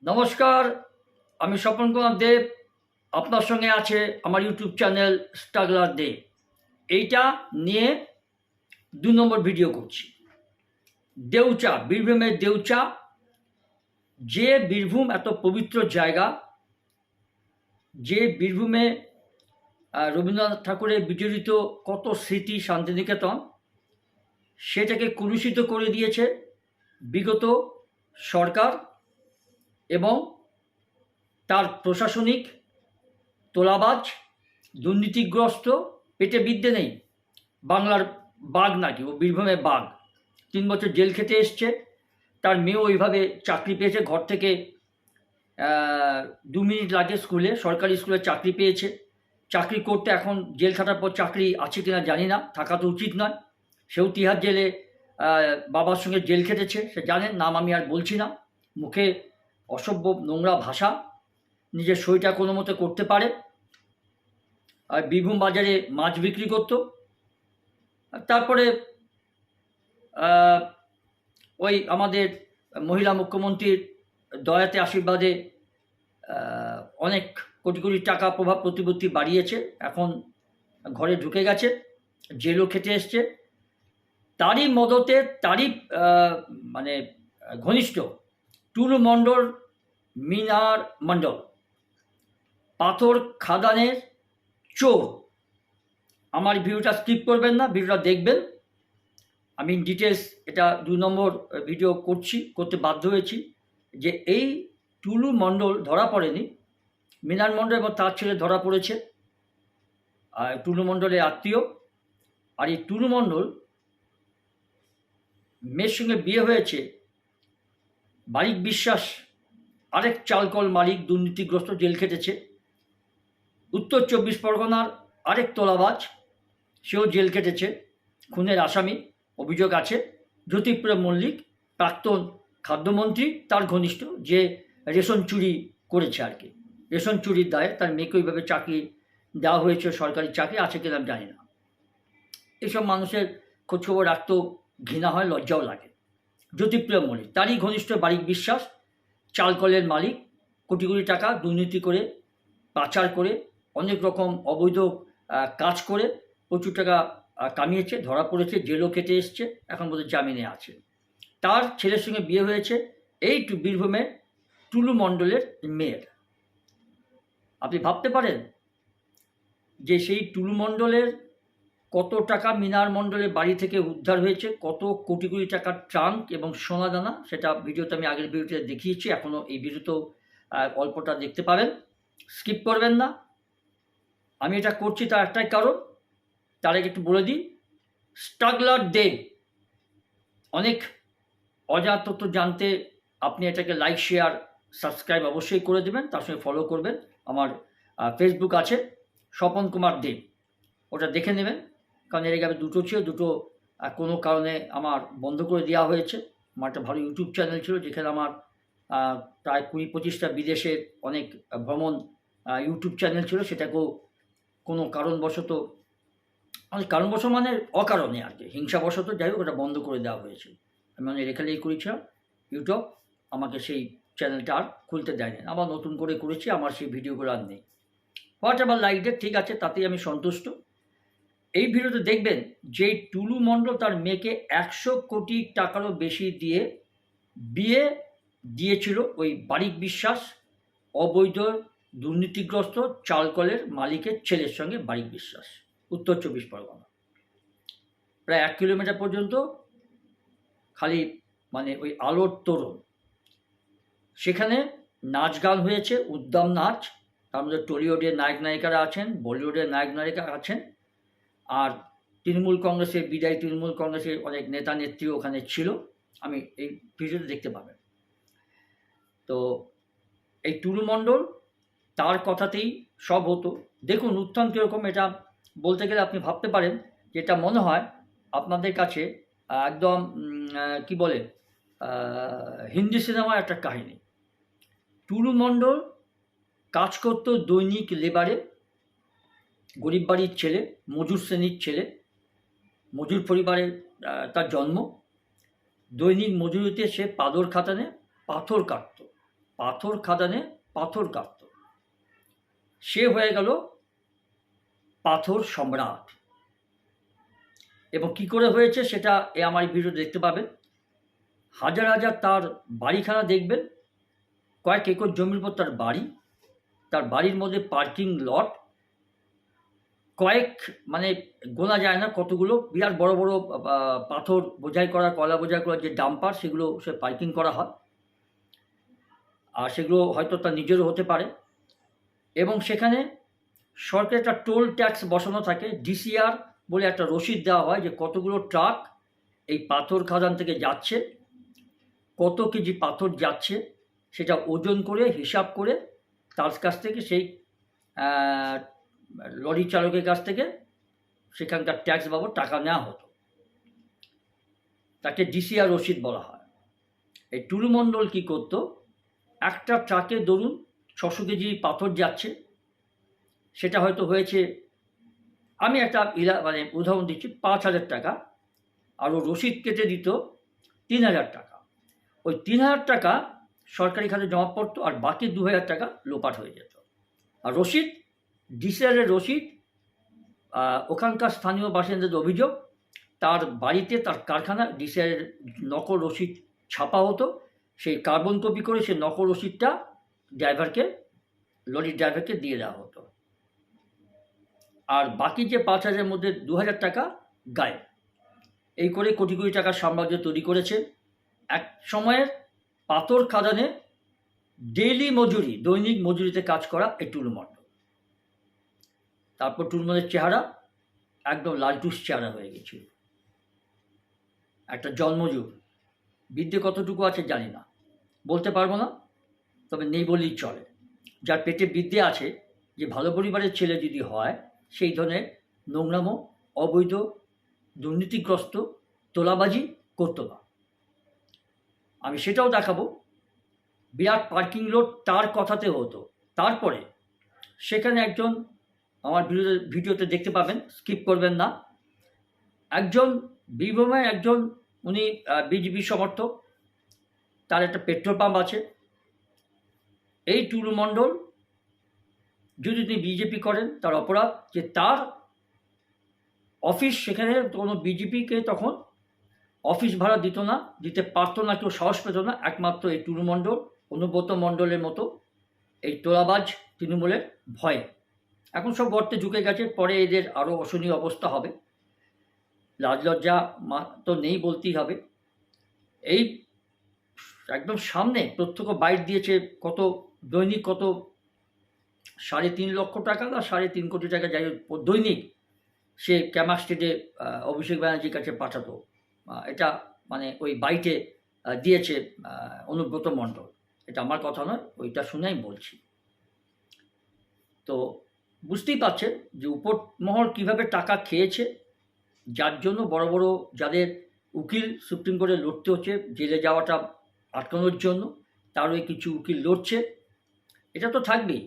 নমস্কার, আমি স্বপন কুমার দেব। আপনার সঙ্গে আছে আমার ইউটিউব চ্যানেল স্ট্রাগলার দে। এইটা নিয়ে 2 নম্বর ভিডিও করছি। দেউচা, বীরভূমের দেউচা, যে বীরভূম এত পবিত্র জায়গা, যে বীরভূমে রবীন্দ্রনাথ ঠাকুরের বিজড়িত কত স্মৃতি, শান্তিনিকেতন, সেটাকে কলুষিত করে দিয়েছে বিগত সরকার এবং তার প্রশাসনিক তোলাবাজ, দুর্নীতিগ্রস্ত, পেটে বিদ্যে নেই। বাংলার বাঘ নাকি, ও বীরভূমের বাঘ। 3 বছর জেল খেটে এসছে। তার মেয়েও ওইভাবে চাকরি পেয়েছে, ঘর থেকে 2 মিনিট লাগে স্কুলে, সরকারি স্কুলে চাকরি পেয়েছে। চাকরি করতে এখন জেল খাটার পর চাকরি আছে কিনা জানি না, থাকা তো উচিত নয়। সেও তিহার জেলে বাবার সঙ্গে জেল খেটেছে, সে জানেন, নাম আমি আর বলছি না। মুখে অসভ্য নোংরা ভাষা, নিজের সইটা কোনো মতে করতে পারে। আর বীরভূম বাজারে মাছ বিক্রি করতো। তারপরে ওই আমাদের মহিলা মুখ্যমন্ত্রীর দয়াতে, আশীর্বাদে অনেক কোটি কোটি টাকা প্রভাব প্রতিপত্তি বাড়িয়েছে। এখন ঘরে ঢুকে গেছে, জেলও খেটে এসছে। তারই মদতে, তারই মানে ঘনিষ্ঠ টুলু মণ্ডল, মিনার মণ্ডল, পাথর খাদানের চোর। আমার ভিডিওটা স্কিপ করবেন না, ভিডিওটা দেখবেন। আমি ডিটেলস এটা 2 নম্বর ভিডিও করতে বাধ্য হয়েছি যে এই টুলু মণ্ডল ধরা পড়েনি, মিনার মণ্ডল এবং তার ছেলে ধরা পড়েছে, আর টুলু মণ্ডলের আত্মীয়। আর এই টুলু মণ্ডল মেয়ের সঙ্গে বিয়ে হয়েছে বারিক বিশ্বাস, আরেক চালকল মালিক, দুর্নীতিগ্রস্ত, জেল খেটেছে। উত্তর 24 পরগনার আরেক তোলাবাজ, সেও জেল কেটেছে, খুনের আসামি, অভিযোগ আছে। জ্যোতিপ্রিয় মল্লিক, প্রাক্তন খাদ্যমন্ত্রী, তার ঘনিষ্ঠ, যে রেশন চুরি করেছে আর কি। রেশন চুরির দায়ে তার মেয়েকে ওইভাবে চাকরি দেওয়া হয়েছে, সরকারি চাকরি আছে কিনা জানি না। এইসব মানুষের খোঁজখবর রাখতেও ঘৃণা হয়, লজ্জাও লাগে। জ্যোতিপ্রিয় মল্লিক, তারই ঘনিষ্ঠ বারিক বিশ্বাস, চালকলের মালিক, কোটি কোটি টাকা দুর্নীতি করে, পাচার করে, অনেক রকম অবৈধ কাজ করে প্রচুর টাকা কামিয়েছে, ধরা পড়েছে, জেলও কেটে এসছে, এখন বোধহয় জামিনে আছে। তার ছেলের সঙ্গে বিয়ে হয়েছে এই বীরভূমের টুলু মণ্ডলের মেয়ের। আপনি ভাবতে পারেন যে সেই টুলু মণ্ডলের কত টাকা মিনার মণ্ডলের বাড়ি থেকে উদ্ধার হয়েছে, কত কোটি কোটি টাকার ট্রাঙ্ক এবং সোনাদানা, সেটা ভিডিওতে আমি আগের ভিডিওতে দেখিয়েছি। এখনও এই ভিডিওতেও অল্পটা দেখতে পাবেন, স্কিপ করবেন না। আমি এটা করছি তার একটাই কারণ, তার আগে একটু বলে দিই, স্ট্রাগলার ডে, অনেক অজানা তথ্য জানতে আপনি এটাকে লাইক, শেয়ার, সাবস্ক্রাইব অবশ্যই করে দেবেন, তার সঙ্গে ফলো করবেন। আমার ফেসবুক আছে স্বপন কুমার দেব, ওটা দেখে নেবেন। কারণ এর আগে আমি দুটো ছিল, দুটো কোনো কারণে আমার বন্ধ করে দেওয়া হয়েছে। আমার একটা ভালো ইউটিউব চ্যানেল ছিল, যেখানে আমার প্রায় 20-25টা বিদেশের অনেক ভ্রমণ ইউটিউব চ্যানেল ছিল, সেটাকেও কোনো কারণবশত, মানে অকারণে আর কি, হিংসাবশত, যাই হোক, ওটা বন্ধ করে দেওয়া হয়েছে। আমি মানে লেখালেখি করেছিলাম, ইউটিউব আমাকে সেই চ্যানেলটা আর খুলতে দেয়নি। আবার নতুন করে করেছি, আমার সেই ভিডিওগুলো আর নেই। হোয়াট এভার লাইক ডেট, ঠিক আছে, তাতেই আমি সন্তুষ্ট। এই ভিডিওতে দেখবেন যে টুলু মণ্ডল তার মেয়েকে 100 কোটি টাকারও বেশি দিয়ে বিয়ে দিয়েছিল ওই বারিক বিশ্বাস, অবৈধ দুর্নীতিগ্রস্ত চালকলের মালিকের ছেলের সঙ্গে। বারিক বিশ্বাস, উত্তর 24 পরগনা, প্রায় 1 কিলোমিটার পর্যন্ত খালি মানে ওই আলোর তোরণ। সেখানে নাচ গান হয়েছে, উদ্দাম নাচ। তার মধ্যে টলিউডের নায়ক নায়িকারা আছেন, বলিউডের নায়ক নায়িকা আছেন, আর তৃণমূল কংগ্রেসের, বিদায়ী তৃণমূল কংগ্রেসের অনেক নেতা নেত্রী ওখানে ছিল। আমি এই ভিডিওতে দেখতে পাবেন। তো এই টুলু মণ্ডল, তার কথাতেই সব হতো। দেখুন উত্থান কীরকম, এটা বলতে গেলে আপনি ভাবতে পারেন যেটা মনে হয় আপনাদের কাছে একদম কি বলে, হিন্দি সিনেমার একটা কাহিনী। টুলু মণ্ডল কাজ করতো দৈনিক লেবারে, গরিব বাড়ির ছেলে, মজুর শ্রেণীর ছেলে, মজুর পরিবারে তার জন্ম। দৈনিক মজুরিতে সে পাথর খাতানে পাথর কাটত। পাথর খাদানে পাথর কাটত, সে হয়ে গেল পাথর সম্রাট। এবং কি করে হয়েছে সেটা আমার ভিডিও দেখতে পাবেন। হাজার হাজার তার বাড়িখানা দেখবেন, কয়েক একর জমির উপর তার বাড়ি, তার বাড়ির মধ্যে পার্কিং লট, কয়েক মানে গোনা যায় না কতগুলো বিরাট বড় বড় পাথর বোঝাই করা, কয়লা বোঝাই করা যে ডাম্পার, সেগুলো সে পার্কিং করা হয়। আর সেগুলো হয়তো তার নিজেরও হতে পারে। এবং সেখানে সরকারের একটা টোল ট্যাক্স বসানো থাকে, ডিসিআর বলে একটা রসিদ দেওয়া হয় যে কতগুলো ট্রাক এই পাথর খাদান থেকে যাচ্ছে, কত কেজি পাথর যাচ্ছে, সেটা ওজন করে হিসাব করে তার কাছ থেকে সেই লরি চালকের কাছ থেকে সেখানকার ট্যাক্স বাবদ টাকা নেওয়া হতো। তাকে ডিসিআর রসিদ বলা হয়। এই টুলু মণ্ডল কী করত, একটা ট্রাকে ধরুন 600 কেজি পাথর যাচ্ছে, সেটা হয়তো হয়েছে, আমি একটা মানে উদাহরণ দিচ্ছি, 5,000 টাকা, আর ও রসিদ কেটে দিত 3,000 টাকা। ওই 3,000 টাকা সরকারি খাতে জমা পড়তো, আর বাকি 2,000 টাকা লোপাট হয়ে যেত। আর রসিদ, ডিসিআরের রসিদ, ওখানকার স্থানীয় বাসিন্দাদের অভিযোগ তার বাড়িতে, তার কারখানা ডিসিআরের নকল রসিদ ছাপা হতো, সেই কার্বন কপি করে সেই নকল রসিদটা ড্রাইভারকে, লরির ড্রাইভারকে দিয়ে দেওয়া হতো। আর বাকি যে 5,000-এর মধ্যে 2,000 টাকা গায়ে। এই করে কোটি কোটি টাকার সাম্রাজ্য তৈরি করেছে। এক সময়ের পাথর খাদানে ডেইলি মজুরি, দৈনিক মজুরিতে কাজ করা এই টুলু মণ্ডল। তারপর টুলু মণ্ডলের চেহারা একদম লালটুস চেহারা হয়ে গেছিল, একটা জন্মজুর। বিদ্যে কতটুকু আছে জানি না, বলতে পারবো না, তবে নেই বললেই চলে। যার পেটে বিদ্যে আছে, যে ভালো পরিবারের ছেলে যদি হয়, সেই ধরনের নোংরামো, অবৈধ, দুর্নীতিগ্রস্ত তোলাবাজি করতো না। আমি সেটাও দেখাবো। বিরাট পার্কিং লট তার কথাতে হতো। তারপরে সেখানে একজন, আমার ভিডিওতে দেখতে পাবেন, স্কিপ করবেন না, একজন বীরভূমের একজন, উনি বিজেপি সমর্থক, তার একটা পেট্রোল পাম্প আছে। এই টুলু মণ্ডল যদি তিনি বিজেপি করেন, তার অপরাধ যে তার অফিস, সেখানে কোনো বিজেপিকে তখন অফিস ভাড়া দিত না, দিতে পারতো না, কেউ সাহস পেত না, একমাত্র এই টুলু মণ্ডল, অনুব্রত মণ্ডলের মতো এই তোলাবাজ তৃণমূলের ভয়ে। এখন সব গর্তে ঝুঁকে গেছে, পরে এদের আরও অশনীয় অবস্থা হবে। লাজলজ্জা তো নেই বলতেই হবে। এই একদম সামনে প্রত্যক্ষ বাইট দিয়েছে, কত দৈনিক, কত 3.5 লক্ষ টাকা না 3.5 কোটি টাকা, যাই হোক দৈনিক সে ক্যামাক স্টেটে অভিষেক ব্যানার্জির কাছে পাঠাতো। এটা মানে ওই বাইটে দিয়েছে অনুব্রত মণ্ডল। এটা আমার কথা নয়, ওইটা শুনে আমি বলছি। তো বুঝতেই পারছেন যে উপরমহল কীভাবে টাকা খেয়েছে, যার জন্য বড় বড় যাদের উকিল সুপ্রিম কোর্টে লড়তে হচ্ছে জেলে যাওয়াটা আটকানোর জন্য, তারও কিছু উকিল লড়ছে। এটা তো থাকবেই,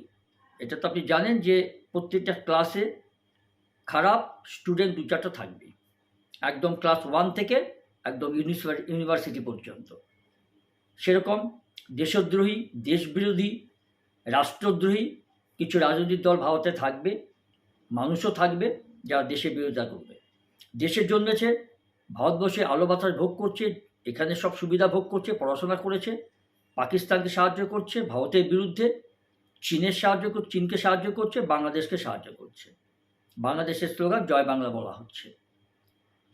এটা তো আপনি জানেন যে প্রত্যেকটা ক্লাসে খারাপ স্টুডেন্ট 2-4টা থাকবেই, একদম ক্লাস 1 থেকে একদম ইউনিভার্সিটি পর্যন্ত। সেরকম দেশদ্রোহী, দেশবিরোধী, রাষ্ট্রদ্রোহী কিছু রাজনৈতিক দল ভারতে থাকবে, মানুষও থাকবে যারা দেশের বিরোধিতা করবে। দেশের জন্মেছে, ভারতবর্ষে আলো বাতাস ভোগ করছে, এখানে সব সুবিধা ভোগ করছে, পড়াশোনা করেছে, পাকিস্তানকে সাহায্য করছে ভারতের বিরুদ্ধে, চীনকে সাহায্য করছে, বাংলাদেশকে সাহায্য করছে। বাংলাদেশের স্লোগান জয় বাংলা বলা হচ্ছে।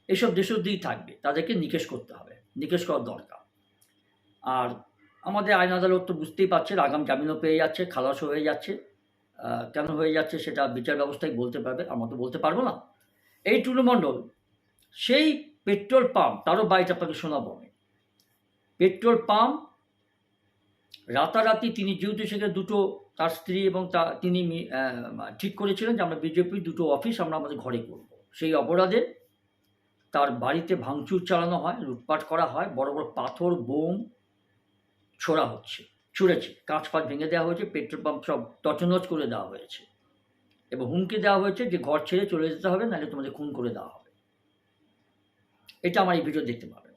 এইসব দেশদ্রোহী থাকবে, তাদেরকে নিকেশ করতে হবে, নিকেশ করার দরকার। আর আমাদের আইন আদালত তো বুঝতেই পারছেন, আগাম জামিনও পেয়ে যাচ্ছে, খালাসও হয়ে যাচ্ছে। কেন হয়ে যাচ্ছে সেটা বিচার ব্যবস্থায় বলতে পারবে, আমরা তো বলতে পারবো না। এই টুলু মণ্ডল সেই পেট্রোল পাম্প, তারও বাইট আপনাকে শোনাবো আমি। পেট্রোল পাম্প রাতারাতি তিনি যেহেতু সেখানে দুটো, তার স্ত্রী এবং তিনি ঠিক করেছিলেন যে আমরা বিজেপির দুটো অফিস আমরা আমাদের ঘরে করব। সেই অপরাধে তার বাড়িতে ভাঙচুর চালানো হয়, লুটপাট করা হয়, বড় বড় পাথর, বোম ছুঁড়েছে, কাঁচ ফাঁচ ভেঙে দেওয়া হয়েছে, পেট্রোল পাম্প সব তছনছ করে দেওয়া হয়েছে, এবং হুমকি দেওয়া হয়েছে যে ঘর ছেড়ে চলে যেতে হবে, নাহলে তোমাদের খুন করে দেওয়া হবে। এটা আমার এই ভিডিও দেখতে পাবেন।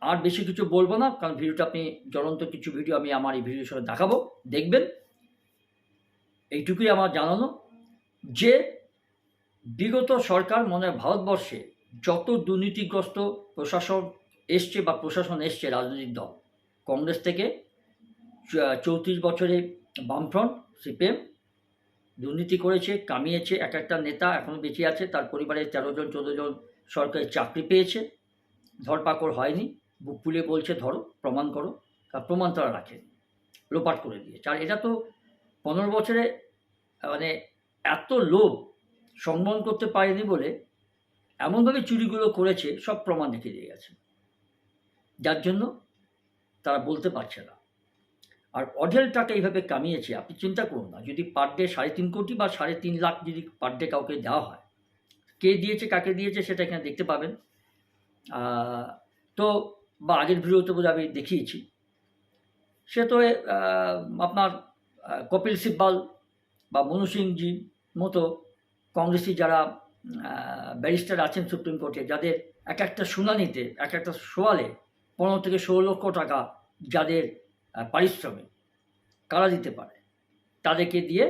আর বেশি কিছু বলবো না, কারণ ভিডিওটা আপনি জ্বলন্ত কিছু ভিডিও আমি আমার এই ভিডিওর সাথে দেখাবো, দেখবেন। এইটুকুই আমার জানানো যে বিগত সরকার মনে হয় ভারতবর্ষে যত দুর্নীতিগ্রস্ত প্রশাসন এসছে বা প্রশাসন এসছে রাজনৈতিক দল, কংগ্রেস থেকে 34 বছরে বামফ্রন্ট সিপিএম দুর্নীতি করেছে, কামিয়েছে। এক একটা নেতা এখনও বেঁচে আছে, তার পরিবারে 13 জন 14 জন সরকারি চাকরি পেয়েছে, ধরপাকড় হয়নি। বুক ফুলিয়ে বলছে ধরো, প্রমাণ করো, তার প্রমাণ তারা রাখে, লোপাট করে দিয়েছে। আর এটা তো 15 বছরে মানে এত লোভ সম্মান করতে পারেনি বলে এমনভাবে চুরিগুলো করেছে, সব প্রমাণ রেখে দিয়ে গেছে, যার জন্য তারা বলতে পারছে না। আর অঢেল টাকা এইভাবে কামিয়েছে, আপনি চিন্তা করুন না, যদি পার ডে 3.5 কোটি বা 3.5 লাখ যদি পার ডে কাউকে দেওয়া হয়, কে দিয়েছে কাকে দিয়েছে সেটা এখানে দেখতে পাবেন। তো বা আগের ভিডিওতে বোধহয় আমি দেখিয়েছি, সে তো আপনার কপিল সিব্বাল বা মনু সিংজি মতো কংগ্রেসি যারা ব্যারিস্টার আছেন সুপ্রিম কোর্টে, যাদের এক একটা শুনানিতে এক একটা সোয়ালে 15 থেকে 16 লক্ষ টাকা যাদের পারিশ্রমিক, কারা দিতে পারে, তাদেরকে দিয়ে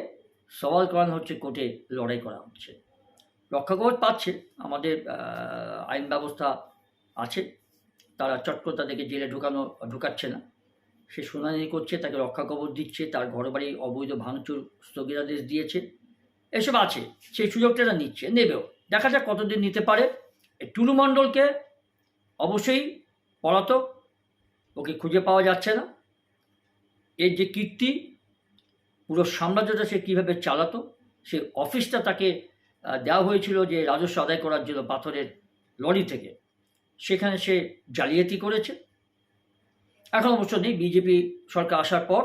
সওয়াল করানো হচ্ছে, কোর্টে লড়াই করা হচ্ছে। রক্ষা কবচ পাচ্ছে, আমাদের আইন ব্যবস্থা আছে, তারা চট করে তাদেরকে জেলে ঢুকাচ্ছে না, সে শুনানি করছে, তাকে রক্ষা কবচ দিচ্ছে, তার ঘরবাড়ি অবৈধ ভাঙচুর স্থগিতাদেশ দিয়েছে, এসব আছে, সেই সুযোগটা এরা নিচ্ছে, নেবেও। দেখা যাক কতদিন নিতে পারে। টুলু মণ্ডলকে অবশ্যই পলাতক, ওকে খুঁজে পাওয়া যাচ্ছে না। এর যে কীর্তি, পুরো সাম্রাজ্যটা সে কীভাবে চালাতো, সে অফিসটা তাকে দেওয়া হয়েছিল যে রাজস্ব আদায় করার জন্য পাথরের লরি থেকে, সেখানে সে জালিয়াতি করেছে। এখন অবশ্য নেই, বিজেপি সরকার আসার পর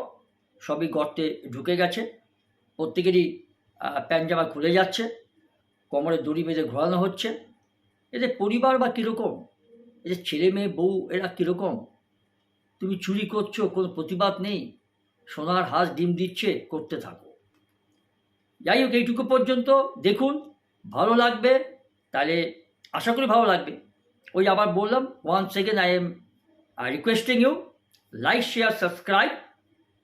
সবই গর্তে ঢুকে গেছে, প্রত্যেকেরই প্যান্ট-জামা খুলে যাচ্ছে, কোমরে দড়ি বেঁধে ঘোরানো হচ্ছে। এদের পরিবার বা কীরকম, এদের ছেলে মেয়ে বউ এরা কীরকম? তুমি চুরি করছো, কোনো প্রতিবাদ নেই, সোনার হাঁস ডিম দিচ্ছে, করতে থাকো। যাই হোক, এইটুকু পর্যন্ত দেখুন, ভালো লাগবে, তাহলে আশা করি ভালো লাগবে। ওই আবার বললাম, once again I am requesting you, like, share, subscribe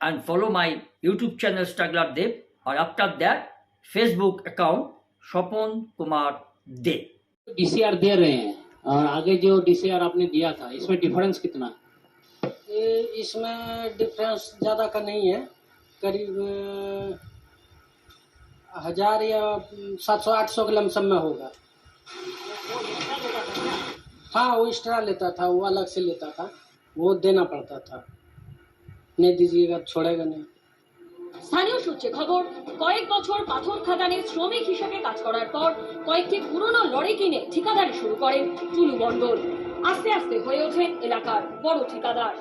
and follow my YouTube channel Struggler Dev, or after that Facebook account Swapon Kumar Dev। DCR दे रहे हैं और आगे जो डीसीआर आपने दिया था, इसमें डिफरेंस कितना है? इसमें डिफरेंस ज़्यादा का नहीं है, करीब 1000 या 700-800 के लमसम में होगा। हाँ, वो एक्स्ट्रा लेता था, वो अलग से लेता था, वो देना पड़ता था, नहीं दीजिएगा छोड़ेगा नहीं। স্থানীয় সূত্রে খবর, কয়েক বছর পাথর খাদানে শ্রমিক হিসেবে কাজ করার পর কয়েকটি পুরনো লরি কিনে ঠিকাদারি শুরু করেন টুলু মণ্ডল। আস্তে আস্তে হয়ে ওঠেন এলাকার বড় ঠিকাদার।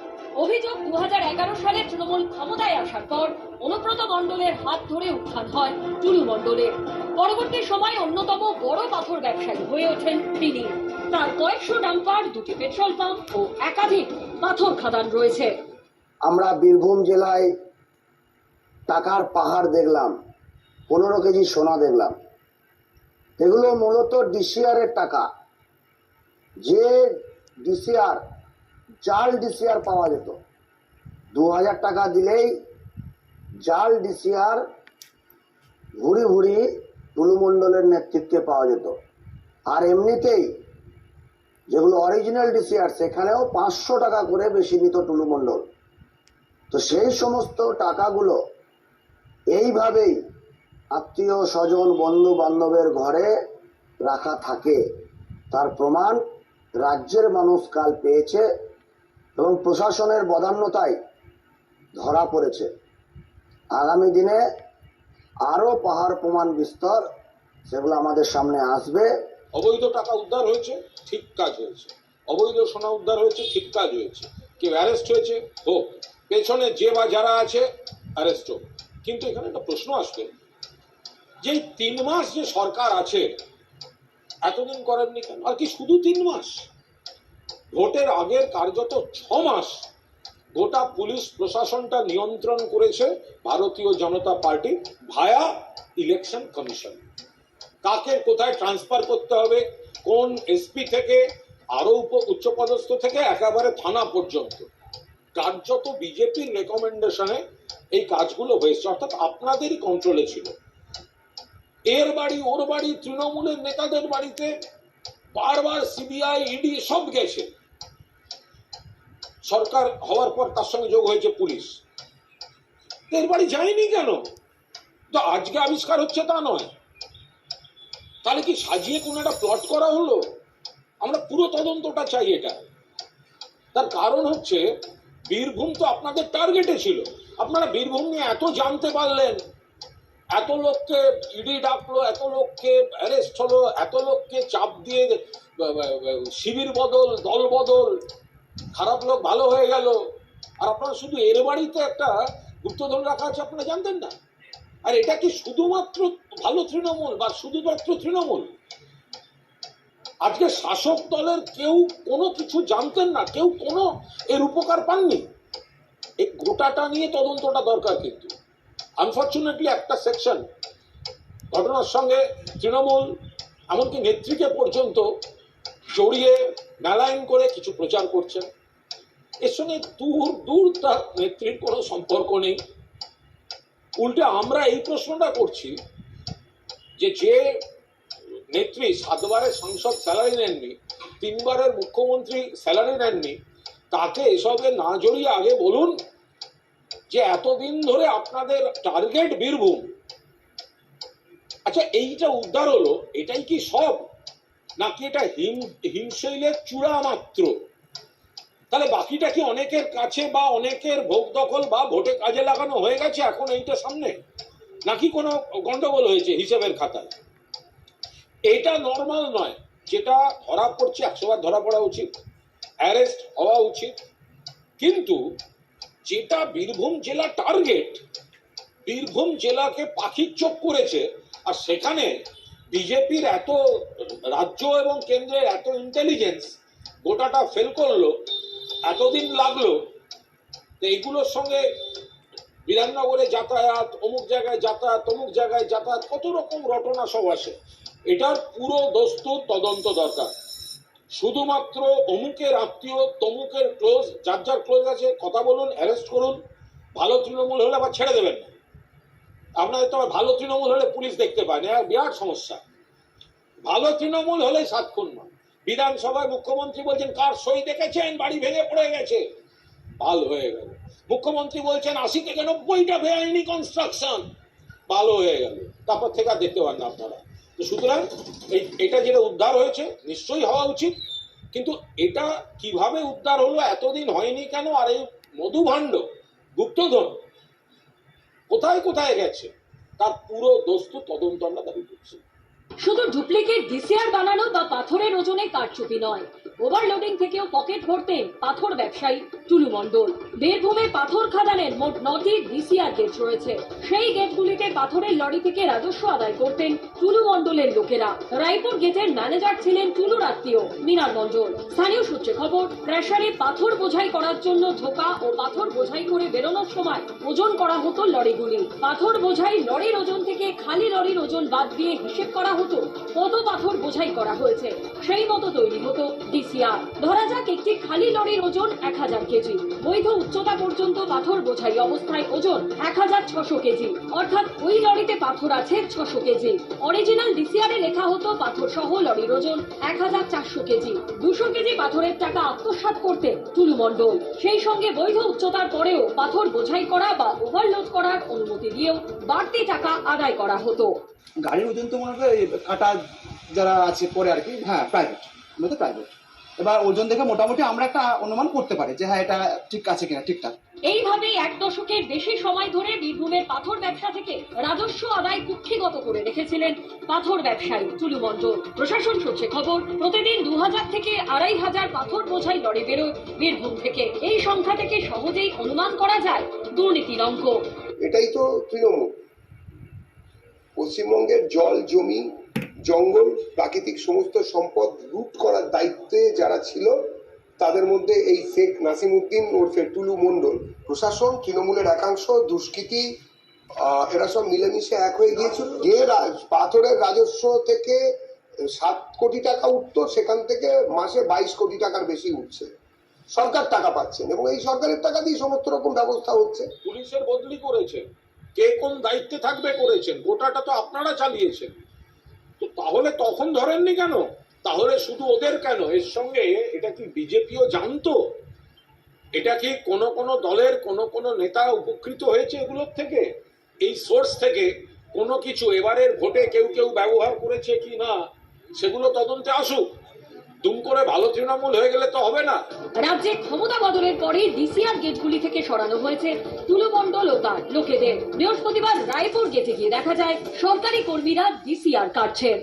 অভিযোগ, 2011 সালে তৃণমূল ক্ষমতায় আসার পর অনুব্রত মণ্ডলের হাত ধরে উত্থান হয় টুলু মণ্ডলের। পরবর্তী সময়ে অন্যতম বড় পাথর ব্যবসায়ী হয়ে ওঠেন তিনি। তার কয়েকশো ডাম্পার, 2টি পেট্রোল পাম্প ও একাধিক পাথর খাদান রয়েছে। আমরা বীরভূম জেলায় টাকার পাহাড় দেখলাম, 15 কেজি সোনা দেখলাম। এগুলো মূলত ডিসিআর এর টাকা। যে ডিসিআর, জাল ডিসিআর পাওয়া যেত, 2000 টাকা দিলেই জাল ডিসিআর ভুরি ভুরি টুলু মণ্ডলের নেতৃত্বে পাওয়া যেত। আর এমনিতেই যেগুলো অরিজিনাল ডিসিআর, সেখানেও 500 টাকা করে বেশি নিত টুলু মণ্ডল। তো সেই সমস্ত টাকাগুলো এইভাবেই আত্মীয় স্বজন বন্ধু বান্ধবের ঘরে রাখা থাকে, তার প্রমাণ রাজ্যের মানুষ কাল পেয়েছে এবং প্রশাসনের বদান্যতায় ধরা পড়েছে। আগামী দিনে আরো পাহাড় প্রমাণ বিস্তর, সেগুলো আমাদের সামনে আসবে। অবৈধ টাকা উদ্ধার হয়েছে, ঠিক কাজ হয়েছে। অবৈধ সোনা উদ্ধার হয়েছে, ঠিক কাজ হয়েছে। কেউ অ্যারেস্ট হয়েছে, হোক, পেছনে যে বা যারা আছে অ্যারেস্ট হোক। কিন্তু এখানে একটা প্রশ্ন আসবে, যে 3 মাস যে সরকার আছে, এতদিন করেননি কেন? আর কি শুধু 3 মাস? ভোটের আগের কার্যত 6 মাস গোটা পুলিশ প্রশাসনটা নিয়ন্ত্রণ করেছে ভারতীয় জনতা পার্টি ভায়া ইলেকশন কমিশন। কাকে কোথায় ট্রান্সফার করতে হবে, কোন এসপি থেকে আরো উচ্চপদস্থ থেকে একেবারে থানা পর্যন্ত কার্যত বিজেপির রেকমেন্ডেশনে এই কাজগুলো হয়েছে, অর্থাৎ আপনাদেরই কন্ট্রোলে ছিল। এর বাড়ি ওর বাড়ি তৃণমূলের নেতাদের বাড়িতে বারবার সিবিআই ইডি সব গেছে, সরকার হওয়ার পর তার সঙ্গে যোগ হয়েছে পুলিশ। এর বাড়ি যায়নি কেন? তো আজকে আবিষ্কার হচ্ছে তা নয়, তাহলে কি সাজিয়ে কোন একটা প্লট করা হলো? আমরা পুরো তদন্তটা চাই এটা। তার কারণ হচ্ছে বীরভূম তো আপনাদের টার্গেটে ছিল। আপনারা বীরভূম নিয়ে এত জানতে পারলেন, এত লোককে ইডি ডাকলো, এত লোককে অ্যারেস্ট হলো, এত লোককে চাপ দিয়ে শিবির বদল, দল বদল, খারাপ লোক ভালো হয়ে গেল, আর আপনারা শুধু এর বাড়িতে একটা গুপ্তধন রাখা আছে আপনারা জানতেন না? আর এটা কি শুধুমাত্র ভালো তৃণমূল বা শুধুমাত্র তৃণমূল? আজকে শাসক দলের কেউ কোনো কিছু জানতেন না, কেউ কোনো এর উপকার পাননি। এই গোটাটা নিয়ে তদন্তটা দরকার। কিন্তু আনফর্চুনেটলি একটা সেকশন ঘটনার সঙ্গে তৃণমূল এমনকি নেত্রীকে পর্যন্ত জড়িয়ে মেলাইন করে কিছু প্রচার করছেন। এর সঙ্গে দূর দূর তার নেত্রীর কোনো সম্পর্ক নেই। উল্টে আমরা এই প্রশ্নটা করছি যে যে নেত্রী 7 বারের সংসদ স্যালারি নেননি, 3 বারের মুখ্যমন্ত্রী স্যালারি নেননি, তাকে এসবে না জড়িয়ে আগে বলুন যে এতদিন ধরে আপনাদের টার্গেট বীরভূম। আচ্ছা, এইটা উদ্ধার হলো, এটাই কি সব, নাকি এটা হিমশৈলের চূড়া মাত্র? তাহলে বাকিটা কি অনেকের কাছে বা অনেকের ভোগ দখল বা ভোটে কাজে লাগানো হয়ে গেছে এখন এইটা সামনে, নাকি কোনো গন্ডগোল হয়েছে হিসেবের খাতায়? এটা নর্মাল নয়। যেটা ধরা পড়ছে 100 বার ধরা পড়া উচিত, অ্যারেস্ট হওয়া উচিত। কিন্তু যেটা বীরভূম জেলা টার্গেট, বীরভূম জেলাকে পাখির চোখ করেছে, আর সেখানে বিজেপির এত রাজ্য এবং কেন্দ্রের এত ইন্টেলিজেন্স গোটাটা ফেল করলো, এতদিন লাগলো। তো এইগুলোর সঙ্গে বিধাননগরে যাতায়াত, অমুক জায়গায় যাতায়াত, অমুক জায়গায় যাতায়াত, কত রকম রটনা সব আসে। এটার পুরো দস্তুর তদন্ত দরকার। শুধুমাত্র অমুকের আত্মীয়, তমুকের ক্লোজ, যার যার ক্লোজ আছে কথা বলুন, অ্যারেস্ট করুন। ভালো তৃণমূল হলে আবার ছেড়ে দেবেন না। আপনাদের তো ভালো তৃণমূল হলে পুলিশ দেখতে পায় না, বিরাট সমস্যা। ভালো তৃণমূল হলে 7 খুন না। বিধানসভায় মুখ্যমন্ত্রী বলছেন কার সই দেখেছেন, বাড়ি ভেঙে পড়ে গেছে, ভালো হয়ে গেল। মুখ্যমন্ত্রী বলছেন 80 থেকে 90টা বেআইনি কনস্ট্রাকশন, ভালো হয়ে গেল। তারপর থেকে আর দেখতে পান না আপনারা। তো সুতরাং এটা যেটা উদ্ধার হয়েছে নিশ্চয়ই হওয়া উচিত, কিন্তু এটা কিভাবে উদ্ধার হলো, এতদিন হয়নি কেন? আর এই মধুভাণ্ড, গুপ্তধন কোথায় কোথায় গেছে, তার পুরো দস্তুর তদন্ত আমরা দাবি করছি। শুধু ডুপ্লিকেট ডিসিআর বানানো বা পাথরের ওজনে কারচুপি নয়, ওভারলোডিং থেকেও পকেট ভরতেন পাথর ব্যবসায়ী টুলু মণ্ডল। বীরভূমে পাথর খাদানের মোট 9টি ডিসিআর গেট রয়েছে। সেই গেটগুলিতে পাথরের লরি থেকে রাজস্ব আদায় করতেন টুলু মণ্ডলের লোকেরা। রায়পুর গেটের ম্যানেজার ছিলেন টুলুর আত্মীয় মৃণাল মণ্ডল। স্থানীয় সূত্রে খবর, ক্র্যাশারে পাথর বোঝাই করার জন্য ঢোকা ও পাথর বোঝাই করে বেরোনোর সময় ওজন করা হতো লরিগুলি। পাথর বোঝাই লরির ওজন থেকে খালি লরির ওজন বাদ দিয়ে হিসেব করা হতো কত পাথর বোঝাই করা হয়েছে, সেই মতো তৈরি হতো ডিসিআর। ধরা যাক একটি খালি লরির ওজন 1000 কেজি, বৈধ উচ্চতা পর্যন্ত পাথর বোঝাই অবস্থায় ওজন 1600 কেজি, অর্থাৎ ওই লরিতে পাথর আছে 600 কেজি। অরিজিনাল ডিসিআরে লেখা হতো পাথর সহ লরির ওজন 1400 কেজি। 200 কেজি পাথরের টাকা আত্মসাৎ করতেন টুলু মণ্ডল। সেই সঙ্গে বৈধ উচ্চতার পরেও পাথর বোঝাই করা বা ওভারলোড করার অনুমতি দিয়েও বাড়তি টাকা আদায় করা হতো। গাড়ির ওজন তো মনে হয় কাটা যারা আছে পরে আর কি, হ্যাঁ প্রাইভেট, আমরা তো প্রাইভেট। এবার ওজন দেখে মোটামুটি আমরা একটা অনুমান করতে পারি যে হ্যাঁ এটা ঠিক আছে কিনা, ঠিকঠাক। এইভাবেই 1 দশকের বেশি সময় ধরে বীরভূমের পাথর ব্যবসা থেকে রাজস্ব আদায় কুক্ষিগত করে রেখেছিলেন পাথর ব্যবসায়ী টুলু মণ্ডল। প্রশাসন সূত্রে খবর, প্রতিদিন 2000 থেকে 2500 পাথর বোঝাই লরি বেরোয় বীরভূম থেকে। এই সংখ্যা থেকে সহজেই অনুমান করা যায় দুর্নীতির অঙ্ক। এটাই তো তৃণমূল। পশ্চিমবঙ্গের জল, জমি, জঙ্গল, প্রাকৃতিক সমস্ত সম্পদ লুট করার দায়িত্বে যারা ছিল তাদের মধ্যে এই শেখ নাসিমউদ্দিন ওরফে টুলু মণ্ডল, প্রশাসন, তৃণমূলের একাংশ, দুষ্কৃতী, এরা সব মিলেমিশে এক হয়ে গিয়েছিল। যে পাথরের রাজস্ব থেকে 7 কোটি টাকা উঠতো, সেখান থেকে মাসে 22 কোটি টাকার বেশি উঠছে। সরকার টাকা পাচ্ছেন এবং এই সরকারের টাকা দিয়ে সমস্ত রকম ব্যবস্থা হচ্ছে। পুলিশের বদলি করেছেন, কে কোন দায়িত্বে থাকবে করেছেন, গোটাটা তো আপনারা চালিয়েছেন। তো তাহলে তখন ধরেননি কেন? তাহলে শুধু ওদের কেন, এর সঙ্গে এটা কি বিজেপিও জানতো? এটা কি কোনো দলের কোনো নেতা উপকৃত হয়েছে এগুলোর থেকে? এই সোর্স থেকে কোনো কিছু এবারের ভোটে কেউ ব্যবহার করেছে কি না সেগুলো তদন্তে আসুক। দুম করে ভালো তৃণমূল হয়ে গেলে তো হবে না। রাজ্যে ক্ষমতা বদলের পরে ডিসিআর গেটগুলি থেকে সরানো হয়েছে টুলু মণ্ডল ও তার লোকেদের। বৃহস্পতিবার রায়পুর গেটে গিয়ে দেখা যায় সরকারি কর্মীরা ডিসিআর কাটছেন।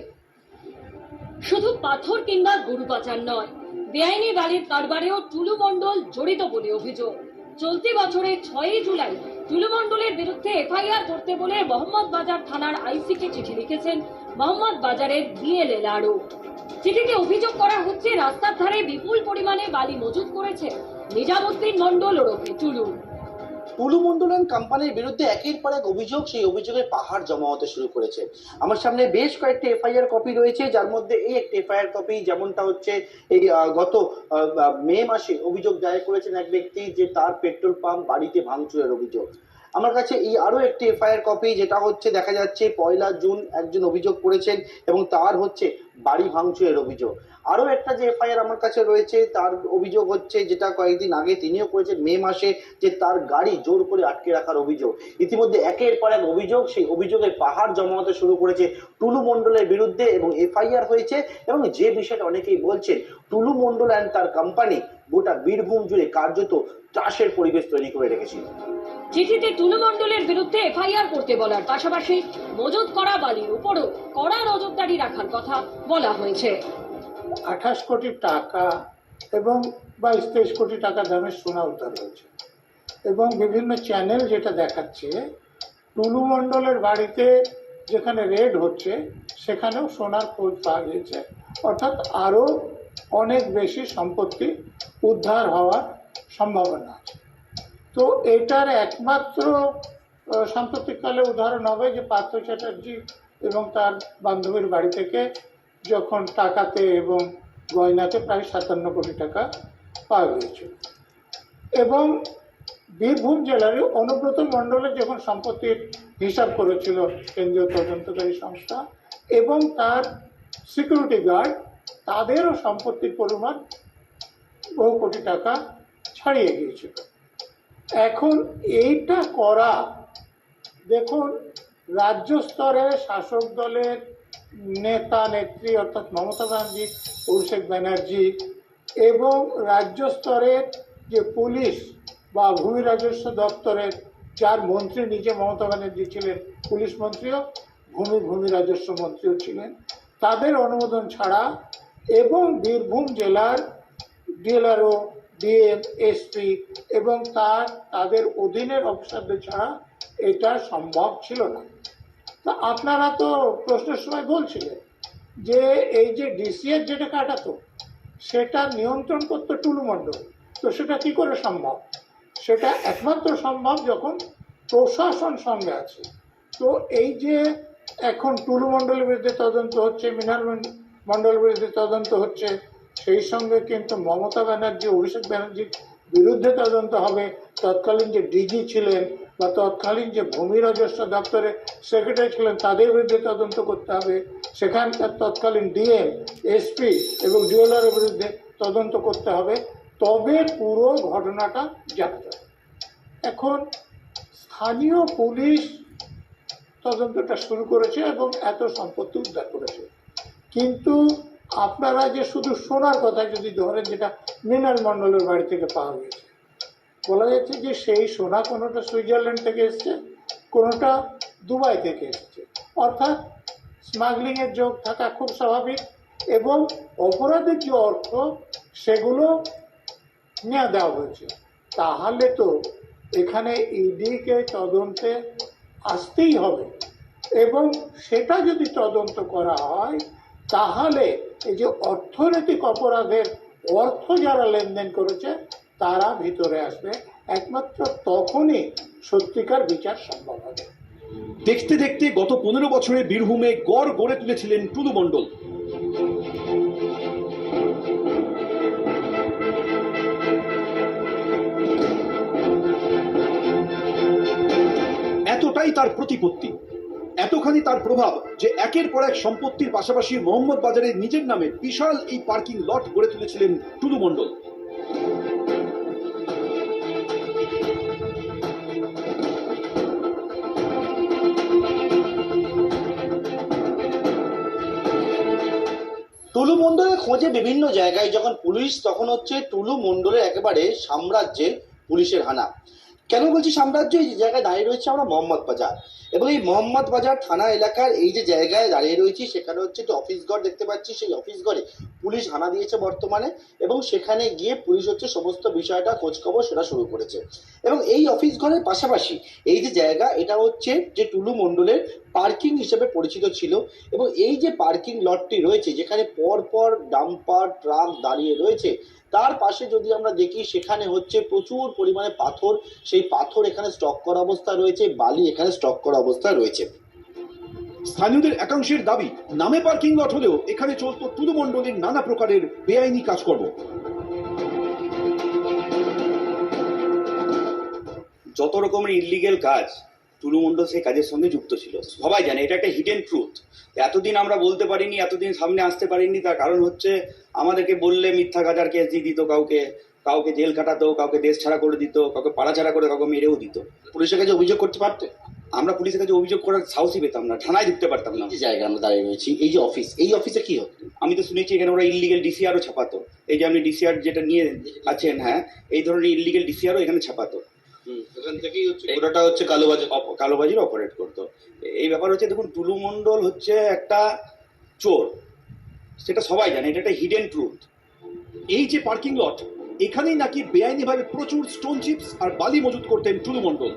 শুধু পাথর কিংবা গরু পাচার নয়, বেআইনি বালির কারবারেও টুলু মণ্ডল জড়িত বলে অভিযোগ। চলতি বছরের 6 জুলাই টুলু মণ্ডলের বিরুদ্ধে এফআইআর করতে বলে মোহাম্মদ বাজার থানার আইসিকে চিঠি লিখেছেন মোহাম্মদ বাজারের বিএলএলআরও। চিঠিতে অভিযোগ করা হচ্ছে রাস্তার ধারে বিপুল পরিমাণে বালি মজুত করেছে নিজামুদ্দিন মণ্ডল ওরফে টুলু। টুলু মন্ডল অ্যান্ড কোম্পানির বিরুদ্ধে একের পর এক অভিযোগ, সেই অভিযোগের পাহাড় জমা হতে শুরু করেছে। আমার সামনে বেশ কয়েকটি এফআইআর কপি রয়েছে, যার মধ্যে এই একটি এফআইআর কপি, যেমনটা হচ্ছে এই গত মে মাসে অভিযোগ দায়ের করেছেন এক ব্যক্তি যে তার পেট্রোল পাম্প বাড়িতে ভাঙচুরের অভিযোগ। আমার কাছে এই আরো একটি এফআইআর কপি, যেটা হচ্ছে দেখা যাচ্ছে 1 জুন একজন অভিযোগ করেছেন এবং তার হচ্ছে বাড়ি ভাঙচুরের অভিযোগ। আরো একটা যে এফআইআর আমার কাছে রয়েছে, তার অভিযোগ হচ্ছে, যেটা কয়েকদিন আগে তিনিও করেছেন মে মাসে, যে তার গাড়ি জোর করে আটকে রাখার অভিযোগ। ইতিমধ্যে একের পর এক অভিযোগ, সেই অভিযোগের পাহাড় জমা হতে শুরু করেছে টুলু মণ্ডলের বিরুদ্ধে এবং এফআইআর হয়েছে। এবং যে বিষয়টা অনেকেই বলছেন, টুলু মণ্ডল অ্যান্ড তার কোম্পানি গোটা বীরভূম জুড়ে কার্যত চাষের পরিবেশ তৈরি করে রেখেছিল। চিঠিতে টুলু মণ্ডলের বিরুদ্ধে এফআইআর করতে বলার পাশাপাশি মজুত করা বালির উপরও কড়া নজরদারি রাখার কথা বলা হয়েছে। 28 কোটি টাকা এবং 22-23 কোটি টাকা দামের সোনা উদ্ধার হয়েছে এবং বিভিন্ন চ্যানেল যেটা দেখাচ্ছে, টুলু মণ্ডলের বাড়িতে যেখানে রেড হচ্ছে সেখানেও সোনার খোঁজ পাওয়া গিয়েছে। অর্থাৎ আরও অনেক বেশি সম্পত্তি উদ্ধার হওয়ার সম্ভাবনা আছে। তো এটার একমাত্র সাম্প্রতিককালে উদাহরণ হবে যে পার্থ চ্যাটার্জি এবং তার বান্ধবীর বাড়ি থেকে যখন টাকাতে এবং গয়নাতে প্রায় 57 কোটি টাকা পাওয়া গিয়েছিল। এবং বীরভূম জেলার অনুব্রত মণ্ডলের যখন সম্পত্তির হিসাব করেছিল কেন্দ্রীয় তদন্তকারী সংস্থা এবং তার সিকিউরিটি গার্ড, তাদেরও সম্পত্তির পরিমাণ বহু কোটি টাকা ছাড়িয়ে গিয়েছিল। এখন এইটা করা, দেখুন, রাজ্য স্তরে শাসক দলের নেতা নেত্রী অর্থাৎ মমতা ব্যানার্জি, অভিষেক ব্যানার্জি এবং রাজ্য স্তরের যে পুলিশ বা ভূমি রাজস্ব দপ্তরের যার মন্ত্রী নিজে মমতা ব্যানার্জি ছিলেন, পুলিশ মন্ত্রীও ভূমি রাজস্ব মন্ত্রীও ছিলেন, তাদের অনুমোদন ছাড়া এবং বীরভূম জেলার ডিএলআরও, ডিএম, এসপি এবং তাদের অধীনের অফিসারদের ছাড়া এটা সম্ভব ছিল না। তা আপনারা তো প্রশ্নের সময় বলছিলেন যে এই যে ডিসিএর যেটা কাটাতো সেটা নিয়ন্ত্রণ করতো টুলু মণ্ডল, তো সেটা কি করে সম্ভব? সেটা একমাত্র সম্ভব যখন প্রশাসন সঙ্গে আছে। তো এই যে এখন টুলু মণ্ডলের বিরুদ্ধে তদন্ত হচ্ছে, মৃণাল মণ্ডলের বিরুদ্ধে তদন্ত হচ্ছে, সেই সঙ্গে কিন্তু মমতা ব্যানার্জি, অভিষেক ব্যানার্জির বিরুদ্ধে তদন্ত হবে। তৎকালীন যে ডিজি ছিলেন বা তৎকালীন যে ভূমি রাজস্ব দপ্তরের সেক্রেটারি ছিলেন তাদের বিরুদ্ধে তদন্ত করতে হবে। সেখানকার তৎকালীন ডিএম, এসপি এবং ডিএলআরের বিরুদ্ধে তদন্ত করতে হবে, তবে পুরো ঘটনাটা জানা যাবে। এখন স্থানীয় পুলিশ তদন্তটা শুরু করেছে এবং এত সম্পত্তি উদ্ধার করেছে, কিন্তু আপনারা যে শুধু সোনার কথা যদি ধরেন, যেটা মৃণাল মণ্ডলের বাড়ি থেকে পাওয়া গেছে, বলা যাচ্ছে যে সেই সোনা কোনোটা সুইজারল্যান্ড থেকে এসছে, কোনোটা দুবাই থেকে এসেছে। অর্থাৎ স্মাগলিংয়ের যোগ থাকা খুব স্বাভাবিক এবং অপরাধের যে অর্থ সেগুলো নিয়ে দেওয়া হয়েছে। তাহলে তো এখানে ইডিকে তদন্তে আসতেই হবে এবং সেটা যদি তদন্ত করা হয় তাহলে এই যে অর্থনৈতিক অপরাধের অর্থ যারা লেনদেন করেছে তারা ভিতরে আসবে। একমাত্র তখনই সত্যিকার বিচার সম্ভব হবে। দেখতে দেখতে গত 15 বছরে বীরভূমে গড় গড়ে তুলেছিলেন টুলু মণ্ডল। এতটাই তার প্রতিপত্তি, এতখানি তার প্রভাব যে একের পর এক সম্পত্তির পাশাপাশি মোহাম্মদ বাজারে নিজের নামে বিশাল এই পার্কিং লট গড়ে তুলেছিলেন টুলু মণ্ডল। টুলু মণ্ডলের খোঁজে বিভিন্ন জায়গায় যখন পুলিশ, তখন হচ্ছে টুলু মণ্ডলের একেবারে সাম্রাজ্যে পুলিশের হানা। কেন বলছি সাম্রাজ্য? এই যে জায়গায় দাঁড়িয়ে রয়েছে আমরা মোহাম্মদ বাজার, এবং এই মোহাম্মদ বাজার থানা এলাকার এই যে জায়গায় দাঁড়িয়ে রয়েছি সেখানে হচ্ছে একটি অফিস ঘর দেখতে পাচ্ছি। সেই অফিস ঘরে পুলিশ হানা দিয়েছে বর্তমানে, এবং সেখানে গিয়ে পুলিশ হচ্ছে সমস্ত বিষয়টা খোঁজখবর সেটা শুরু করেছে। এবং এই অফিস ঘরের পাশাপাশি এই যে জায়গা, এটা হচ্ছে যে টুলু মণ্ডলের পার্কিং হিসেবে পরিচিত ছিল। এবং এই যে পার্কিং লটটি রয়েছে যেখানে পরপর ডাম্পার ট্রাক দাঁড়িয়ে রয়েছে, তার পাশে যদি আমরা দেখি সেখানে হচ্ছে প্রচুর পরিমাণে পাথর, সেই পাথর এখানে স্টক করা অবস্থা রয়েছে, বালি এখানে স্টক করা অবস্থা রয়েছে। স্থানীয়দের একাংশের দাবি, নামে পার্কিং লট হলেও এখানে চলত টুলু মণ্ডলের নানা প্রকারের বেআইনি কাজকর্ম। যত রকমের ইলিগেল কাজ টুলু মণ্ডল সেই কাজের সঙ্গে যুক্ত ছিল, সবাই জানে। এটা একটা হিডেন ট্রুথ। এতদিন আমরা বলতে পারিনি, এতদিন সামনে আসতে পারিনি, তার কারণ হচ্ছে আমাদেরকে বললে মিথ্যা গাজার কেস দিয়ে দিত, কাউকে জেল কাটাতো, কাউকে দেশ ছাড়া করে দিত, কাউকে পাড়া ছাড়া করে কাউকে মেরেও দিত। পুলিশের কাছে অভিযোগ করতে পারতে? আমরা পুলিশের কাছে অভিযোগ করার সাহসই পেতাম না, থানায় ঢুকতে পারতাম না। যে জায়গায় আমরা দাঁড়িয়ে রয়েছি, এই যে অফিস, এই অফিসে কি হতো? আমি তো শুনেছি এখানে ওরা ইলিগেল ডিসিআরও ছাপাতো। এই যে আপনি ডিসিআর যেটা নিয়ে আছেন, হ্যাঁ, এই ধরনের ইলিগেল ডিসিআরও এখানে ছাপাতো। এখান থেকেই হচ্ছে ওটা হচ্ছে কালোবাজির অপারেট করতো। এই ব্যাপার হচ্ছে, দেখুন, টুলু মণ্ডল হচ্ছে একটা চোর, সেটা সবাই জানে, এটা একটা হিডেন ট্রুথ। এই যে পার্কিং লট, এখানেই নাকি বেআইনিভাবে প্রচুর স্টোন চিপস আর বালি মজুত করতেন টুলু মণ্ডল।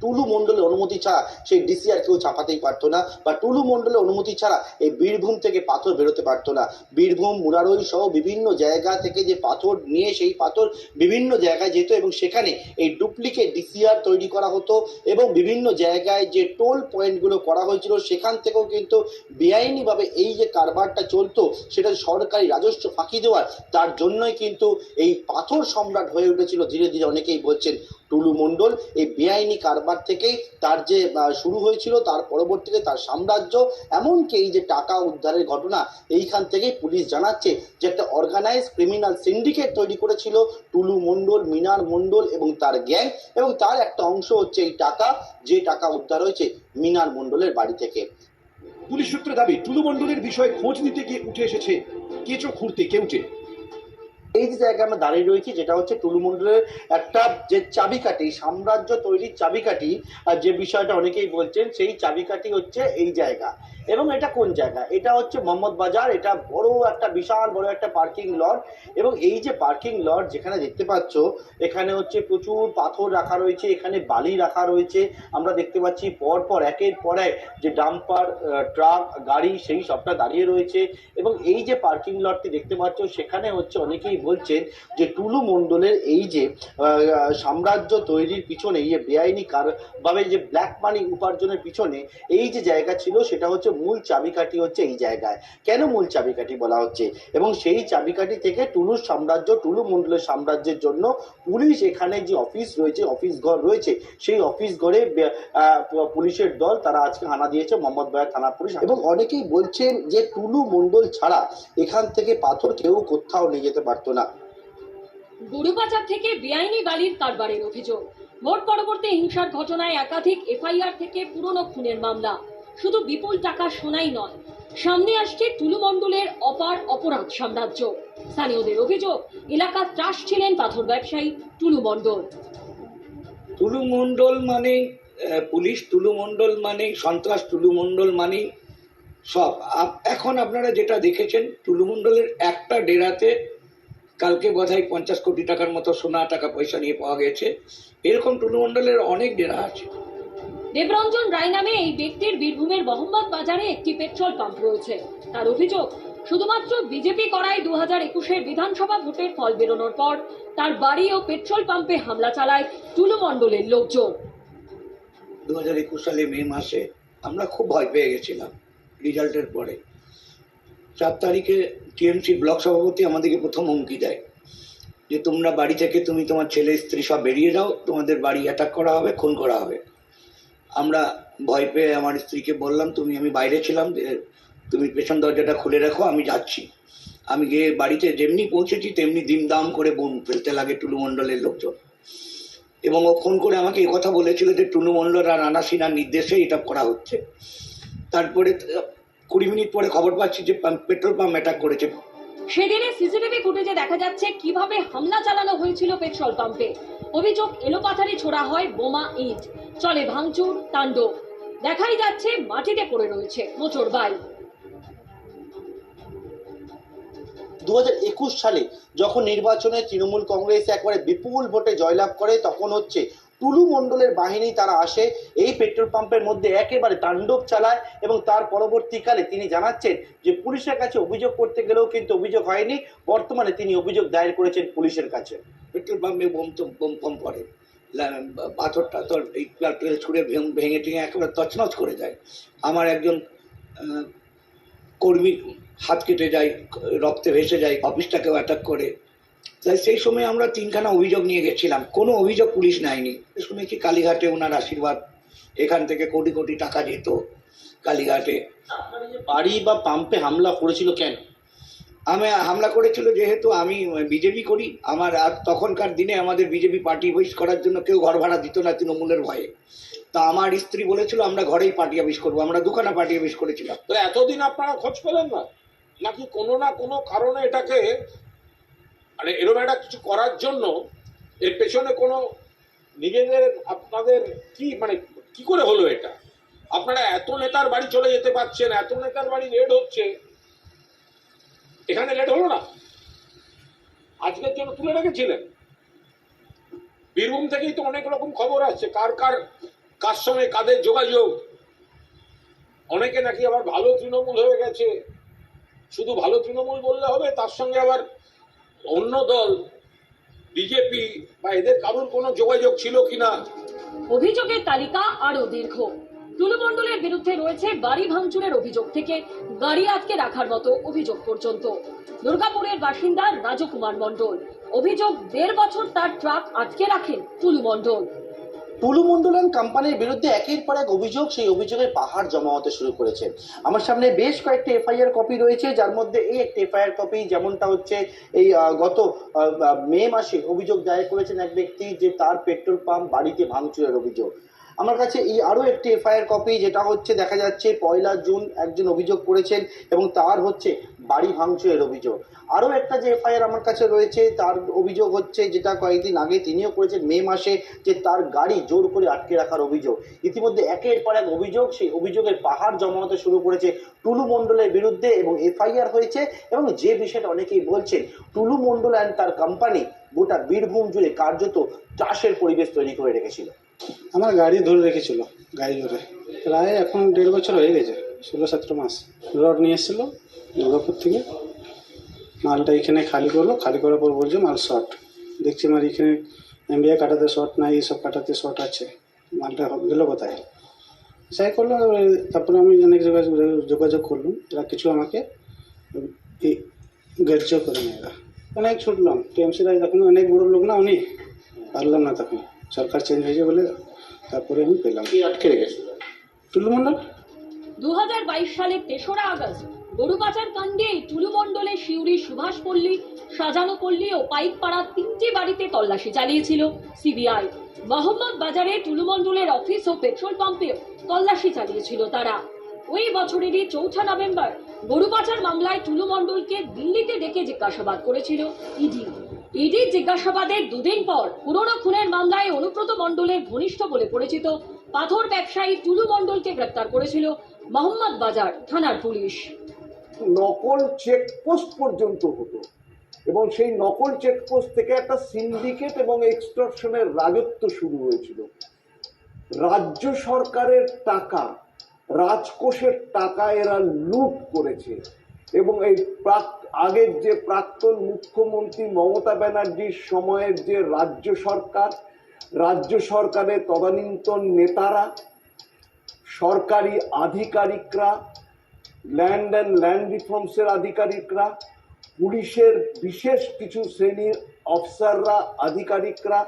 টুলু মণ্ডলের অনুমতি ছাড়া সেই ডিসিআর কেউ চাপাতেই পারতো না, বা টুলু মণ্ডলের অনুমতি ছাড়া এই বীরভূম থেকে পাথর বেরোতে পারতো না। বীরভূম, মুরারই সহ বিভিন্ন জায়গা থেকে যে পাথর নিয়ে সেই পাথর বিভিন্ন জায়গায় যেত, এবং সেখানে এই ডুপ্লিকেট ডিসিআর তৈরি করা হতো, এবং বিভিন্ন জায়গায় যে টোল পয়েন্টগুলো করা হয়েছিল সেখান থেকেও কিন্তু বেআইনিভাবে এই যে কারবারটা চলতো, সেটা সরকারি রাজস্ব ফাঁকি দেওয়ার, তার জন্যই কিন্তু এই পাথর সম্রাট হয়ে উঠেছিল ধীরে ধীরে। অনেকেই বলছেন টুলু মণ্ডল এই বেআইনি কারবার থেকেই তার যে শুরু হয়েছিল, তার পরবর্তীতে তার সাম্রাজ্য, এমনকি এই যে টাকা উদ্ধারের ঘটনা, এইখান থেকেই পুলিশ জানাচ্ছে যে একটা অর্গানাইজ ক্রিমিনাল সিন্ডিকেট তৈরি করেছিল টুলু মণ্ডল, মিনার মণ্ডল এবং তার গ্যাং, এবং তার একটা অংশ হচ্ছে এই টাকা, যে টাকা উদ্ধার হয়েছে মিনার মণ্ডলের বাড়ি থেকে। পুলিশ সূত্রে দাবি, টুলু মণ্ডলের বিষয়ে খোঁজ নিতে গিয়ে উঠে এসেছে কেঁচো খুঁড়তে কেউটে। এই যে জায়গায় আমরা দাঁড়িয়ে রয়েছি, যেটা হচ্ছে টুলু মণ্ডলের একটা যে চাবিকাঠি, সাম্রাজ্য তৈরির চাবিকাঠি, আর যে বিষয়টা অনেকেই বলছেন, সেই চাবিকাঠি হচ্ছে এই জায়গা। এবং এটা কোন জায়গা? এটা হচ্ছে মোহাম্মদ বাজার। এটা বড় একটা, বিশাল বড় একটা পার্কিং লট, এবং এই যে পার্কিং লট যেখানে দেখতে পাচ্ছ, এখানে হচ্ছে প্রচুর পাথর রাখা রয়েছে, এখানে বালি রাখা রয়েছে। আমরা দেখতে পাচ্ছি পরপর একের পর এক যে ডাম্পার, ট্রাক, গাড়ি, সেই সবটা দাঁড়িয়ে রয়েছে। এবং এই যে পার্কিং লটটি দেখতে পাচ্ছ, সেখানে হচ্ছে অনেকেই বলছেন যে টুলু মণ্ডলের এই যে সাম্রাজ্য তৈরির পিছনে, এই বেআইনি ভাবে যে ব্ল্যাক মানি উপার্জনের পিছনে এই যে জায়গা ছিল, সেটা হচ্ছে মূল চাবিকাঠি হচ্ছে এই জায়গায়। কেন মূল চাবিকাঠি বলা হচ্ছে? এবং সেই চাবিকাঠি থেকে টুলুর সাম্রাজ্য, টুলু মণ্ডলের সাম্রাজ্যের জন্য পুলিশ এখানে যে অফিস রয়েছে, অফিস ঘর রয়েছে, সেই অফিস ঘরে পুলিশের দল তারা আজকে হানা দিয়েছে, মোহাম্মদ বাজার থানা পুলিশ। এবং অনেকেই বলছেন যে টুলু মণ্ডল ছাড়া এখান থেকে পাথর কেউ কোথাও নিয়ে যেতে পারতো না। গরুবাজার থেকে বেআইনি বালির কারবারের অভিযোগ, ভোট পরবর্তী হিংসার ঘটনায় একাধিক এফআইআর থেকে পুরনো খুনের মামলা। শুধু বিপুল টাকা সোনাই নয়, সামনে আসছে টুলু মণ্ডলের অপার অপরাধ সাম্রাজ্য। স্থানীয়দের অভিযোগ, এলাকার ত্রাস ছিলেন পাথর ব্যবসায়ী টুলু মণ্ডল। টুলু মণ্ডল মানে পুলিশ, টুলু মণ্ডল মানে সন্ত্রাস, টুলু মণ্ডল মানে সব। এখন আপনারা যেটা দেখেছেন, টুলু মণ্ডলের একটা ডেরাতে কালকে বোধহয় 50 কোটি টাকার মতো সোনা, টাকা পয়সা নিয়ে পাওয়া গেছে। এরকম টুলু মণ্ডলের অনেক ডেরা আছে। দেবরঞ্জন রায় নামে এই ব্যক্তির বীরভূমের মোহাম্মদ বাজারে একটি পেট্রোল পাম্প রয়েছে। তার অভিযোগ, শুধুমাত্র বিজেপি করায় 2021-এর বিধানসভা ভোটের ফল বেরোনোর পর তার বাড়ি ও পেট্রোল পাম্পে হামলা চালায় টুলু মণ্ডলের লোকজন। 2021 সালে মে মাসে আমরা খুব ভয় পেয়ে গেছিলাম রেজাল্টের পরে। 4 তারিখে টিএমসি ব্লক সভাপতি আমাদেরকে প্রথম হুমকি দেয় যে তোমরা বাড়ি থেকে তুমি তোমার ছেলে স্ত্রী সব বেরিয়ে যাও, তোমাদের বাড়ি অ্যাটাক করা হবে, খুন করা হবে। আমরা ভয় পেয়ে আমার স্ত্রীকে বললাম আমি বাইরে ছিলাম, যে তুমি পেছন দরজাটা খুলে রাখো, আমি যাচ্ছি। আমি গিয়ে বাড়িতে যেমনি পৌঁছেছি তেমনি দিমদাম করে বোম ফেলতে লাগে টুলু মণ্ডলের লোকজন, এবং ও ফোন করে আমাকে এই কথা বলেছিল যে টুলু মণ্ডল আর রানা সিনহার নির্দেশে এটা করা হচ্ছে। তারপরে 20 মিনিট পরে খবর পাচ্ছি যে পেট্রোল পাম্প অ্যাটাক করেছে। সেদিনে সিসিটিভি ফুটেজে দেখা যাচ্ছে কিভাবে হামলা চালানো হয়েছিল পেট্রোল পাম্পে। অভিযোগ এলোপাথারি ছোড়া হয় বোমা, ইট, চলে ভাঙচুর তাণ্ডব। দেখাই যাচ্ছে মাটিতে পড়ে রয়েছে মোটর বাইক। 2021 সালে যখন নির্বাচনে তৃণমূল কংগ্রেস একবারে বিপুল ভোটে জয়লাভ করে, তখন হচ্ছে টুলু মণ্ডলের বাহিনী তারা আসে এই পেট্রোল পাম্পের মধ্যে একেবারে তাণ্ডব চালায়, এবং তার পরবর্তীকালে তিনি জানাচ্ছেন যে পুলিশের কাছে অভিযোগ করতে গেলেও কিন্তু অভিযোগ হয়নি। বর্তমানে তিনি অভিযোগ দায়ের করেছেন পুলিশের কাছে। পেট্রোল পাম্পে বোম পড়ে, পাথরটা তোর এই তেল ছুঁড়ে ভেঙে টেঙে একেবারে তছনছ করে দেয়। আমার একজন কর্মী হাত কেটে যায়, রক্তে ভেসে যায়, অফিসটাকেও অ্যাটাক করে। তাই সেই সময় আমরা 3খানা অভিযোগ নিয়ে গেছিলাম, কোনো অভিযোগ পুলিশ নেয়নি। শুনেছি কালীঘাটে ওনার আশীর্বাদ, এখান থেকে কোটি কোটি টাকা যেত কালীঘাটে। বাড়ি বা পাম্পে হামলা করেছিল কেন? আমি হামলা করেছিল যেহেতু আমি বিজেপি করি। আমার আর তখনকার দিনে আমাদের বিজেপি পার্টি অফিস করার জন্য কেউ ঘর ভাড়া দিত না তৃণমূলের ভয়ে। তা আমার স্ত্রী বলেছিল আমরা ঘরেই পার্টি অফিস করবো। আমরা 2খানা পার্টি অফিস করেছিলাম। তো এতদিন আপনারা খোঁজ পেলেন না, নাকি কোনো না কোনো কারণে এটাকে মানে এরকম একটা কিছু করার জন্য এর পেছনে কোনো নিজেদের আপনাদের কি করে হলো এটা? আপনারা এত নেতার বাড়ি চলে যেতে পারছেন, এত নেতার বাড়ি রেড হচ্ছে, এখানে রেড হলো না? আজকের জন্য তুলে রেখেছিলেন। বীরভূম থেকেই তো অনেক রকম খবর আসছে, কার সঙ্গে কাদের যোগাযোগ। অনেকে নাকি আবার ভালো তৃণমূল হয়ে গেছে। শুধু ভালো তৃণমূল বললে হবে, তার সঙ্গে আবার অন্য দল বিজেপি বা এদের কারোর কোনো যোগাযোগ ছিল কিনা। অভিযোগের তালিকা আরো দীর্ঘ। টুলু মণ্ডলের বিরুদ্ধে রয়েছে বাড়ি ভাঙচুরের অভিযোগ থেকে গাড়ি আটকে রাখার মতো অভিযোগ পর্যন্ত। দুর্গাপুরের বাসিন্দা রাজকুমার মণ্ডল অভিযোগ 1.5 বছর তার ট্রাক আটকে রাখেন টুলু মণ্ডল। টুলু মণ্ডল কোম্পানির বিরুদ্ধে একের পর এক অভিযোগ, সেই অভিযোগের পাহাড় জমা হতে শুরু করেছে। আমার সামনে বেশ কয়েকটি এফআইআর কপি রয়েছে, যার মধ্যে এই একটি এফআইআর কপি, যেমনটা হচ্ছে এই গত মে মাসে অভিযোগ দায়ের করেছেন এক ব্যক্তি যে তার পেট্রোল পাম্প বাড়িতে ভাঙচুরের অভিযোগ। আমার কাছে এই আরো একটি এফআইআর কপি, যেটা হচ্ছে দেখা যাচ্ছে 1 জুন একজন অভিযোগ করেছেন এবং তার হচ্ছে বাড়ি ভাঙচুরের অভিযোগ। আরো একটা যে এফআইআর আমার কাছে রয়েছে, তার অভিযোগ হচ্ছে যেটা কয়েকদিন আগে তিনিও করেছেন মে মাসে, যে তার গাড়ি জোর করে আটকে রাখার অভিযোগ। ইতিমধ্যে একের পর এক অভিযোগ, সেই অভিযোগের পাহাড় জমা হতে শুরু করেছে টুলু মণ্ডলের বিরুদ্ধে, এবং এফআইআর হয়েছে। এবং যে বিষয়টা অনেকেই বলছেন, টুলু মণ্ডল অ্যান্ড তার কোম্পানি গোটা বীরভূম জুড়ে কার্যত চাষের পরিবেশ তৈরি করে রেখেছিল। আমার গাড়ি ধরে রেখেছিল, গাড়ি ধরে প্রায় এখন 1.5 বছর হয়ে গেছে, 16-17 মাস। রড নিয়ে এসেছিল দুর্গাপুর থেকে, মালটা এখানে খালি করলো, খালি করার পর বলছে মাল শর্ট। দেখছি আমার এখানে এমবিআই কাটাতে শর্ট নাই, এইসব কাটাতে শর্ট আছে, মালটা গেল কোথায়? যাই করলো, তারপরে আমি অনেক জায়গায় যোগাযোগ করলাম, এরা কিছু আমাকে গ্রাহ্য করে নেয়। এরা অনেক ছুটলাম, টিএমসি রাজ তখন অনেক বড় লোক না উনি, পারলাম না, তখন সরকার চেঞ্জ হয়েছে বলে তারপরে আমি পেলাম। কি আটকে রেখেছিল? টুলু মণ্ডল 2022 সালের 3রা আগস্ট গরু পাচার কাণ্ডে টুলু মণ্ডলের শিউরি সুভাষপল্লী, সাজানোপল্লী ও পাইকপাড়ার 3টি বাড়িতে তল্লাশি চালিয়েছিল সিবিআই। মোহাম্মদ বাজারে টুলু মণ্ডলের অফিস ও পেট্রোল পাম্পেও তল্লাশি চালিয়েছিল তারা। ওই বছরেরই 4 নভেম্বর গরু পাচার মামলায় টুলু মণ্ডলকে দিল্লিতে ডেকে জিজ্ঞাসাবাদ করেছিল ইডি। ইডির জিজ্ঞাসাবাদের 2 দিন পর পুরনো খুনের মামলায় অনুব্রত মণ্ডলের ঘনিষ্ঠ বলে পরিচিত পাথর ব্যবসায়ী টুলু মণ্ডলকে গ্রেপ্তার করেছিল মোহাম্মদ বাজার থানার পুলিশ। নকল চেকপোস্ট পর্যন্ত হতো, এবং সেই নকল চেকপোস্ট থেকে একটা সিন্ডিকেট এবং এক্সটর্শনের রাজত্ব শুরু হয়েছিল। রাজ্য সরকারের টাকা, রাজকোষের টাকা এরা লুট করেছে, এবং এই আগের যে প্রাক্তন মুখ্যমন্ত্রী মমতা ব্যানার্জির সময়ের যে রাজ্য সরকারের তদানীন্তন নেতারা সরকারি আধিকারিকরা, ল্যান্ড অ্যান্ড ল্যান্ড রিফর্মসের আধিকারিকরা, পুলিশের বিশেষ কিছু শ্রেণীর অফিসাররা, আধিকারিকরা